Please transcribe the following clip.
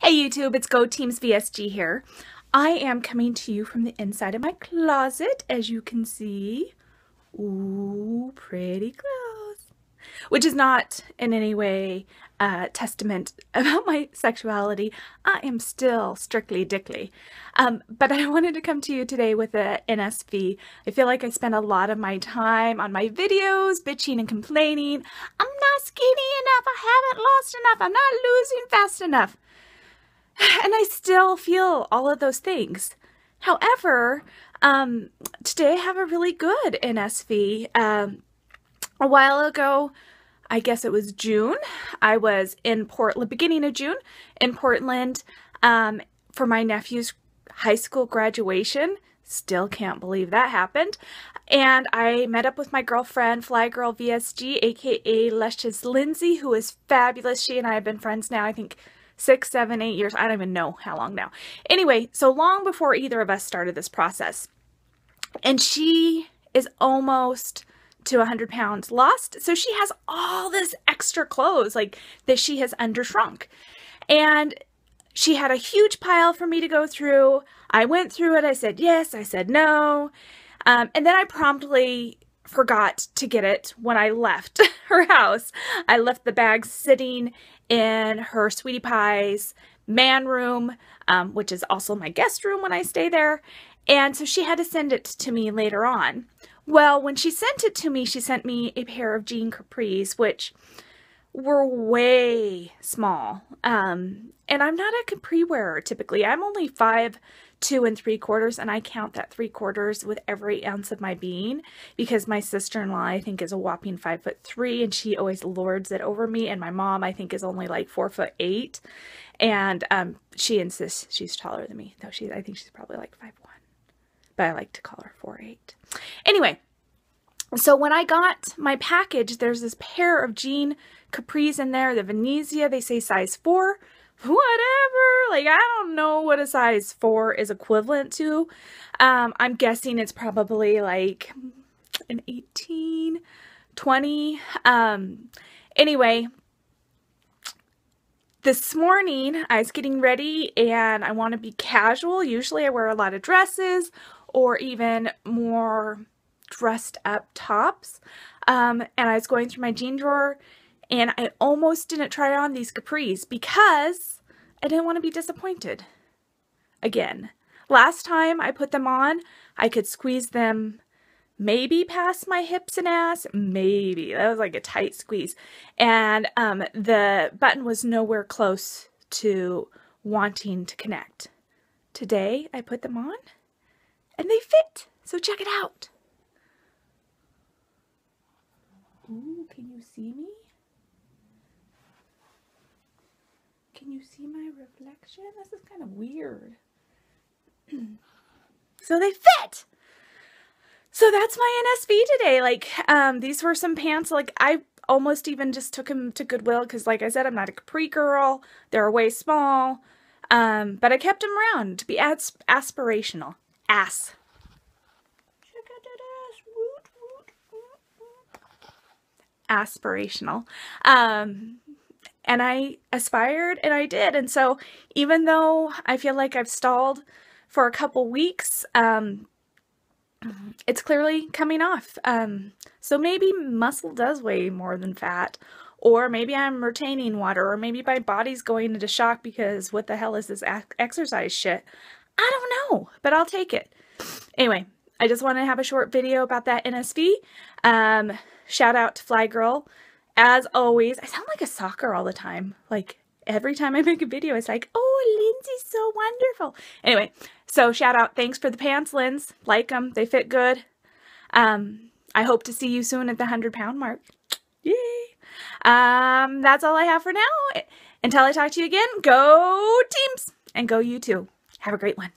Hey YouTube, it's Go Teams VSG here. I am coming to you from the inside of my closet, as you can see. Ooh, pretty clothes. Which is not in any way a testament about my sexuality. I am still strictly dickly. But I wanted to come to you today with a NSV. I feel like I spend a lot of my time on my videos bitching and complaining. I'm not skinny enough, I haven't lost enough, I'm not losing fast enough. And I still feel all of those things. However, today I have a really good NSV. A while ago, I guess it was June, I was in Portland, beginning of June, in Portland for my nephew's high school graduation. Still can't believe that happened. And I met up with my girlfriend, Fly Girl VSG, aka Luscious Lindsay, who is fabulous. She and I have been friends now, I think 6, 7, 8 years. I don't even know how long now. Anyway, so long before either of us started this process. And she is almost to 100 pounds lost. So she has all this extra clothes like that she has undershrunk. And she had a huge pile for me to go through. I went through it. I said yes. I said no. And then I promptly forgot to get it when I left her house. I left the bag sitting in her Sweetie Pie's man room, which is also my guest room when I stay there. And so she had to send it to me later on. Well, when she sent it to me, she sent me a pair of jean capris, which were way small. And I'm not a capri wearer typically. I'm only 5'2"3/4", and I count that 3/4 with every ounce of my being because my sister-in-law I think is a whopping 5'3", and she always lords it over me, and my mom I think is only like 4'8", and she insists she's taller than me, though I think she's probably like 5'1", but I like to call her 4'8". Anyway, so when I got my package, there's this pair of jean capris in there, the Venezia, they say size 4. Whatever, like I don't know what a size 4 is equivalent to. I'm guessing it's probably like an 18, 20. Anyway, this morning I was getting ready and I want to be casual. Usually I wear a lot of dresses or even more dressed up tops. And I was going through my jean drawer and I almost didn't try on these capris because I didn't want to be disappointed again. Last time I put them on, I could squeeze them maybe past my hips and ass. Maybe. That was like a tight squeeze. And the button was nowhere close to wanting to connect. Today, I put them on and they fit. So check it out. Ooh, can you see me? Can you see my reflection? This is kind of weird. So they fit! So that's my NSV today. Like, these were some pants, like, I almost even just took them to Goodwill because, like I said, I'm not a capri girl. They're way small. But I kept them around to be aspirational. Check out that ass. Woot, woot. Aspirational. And I aspired and I did. And so even though I feel like I've stalled for a couple weeks, it's clearly coming off. So maybe muscle does weigh more than fat, or maybe I'm retaining water, or maybe my body's going into shock because what the hell is this exercise shit? I don't know, but I'll take it. Anyway, I just want to have a short video about that NSV. Shout out to Fly Girl. As always, I sound like a soccer all the time. Like, every time I make a video, it's like, oh, Lindsay's so wonderful. Anyway, so shout out. Thanks for the pants, Linz. Like them. They fit good. I hope to see you soon at the 100-pound mark. Yay. That's all I have for now. Until I talk to you again, go Teams. And go you too. Have a great one.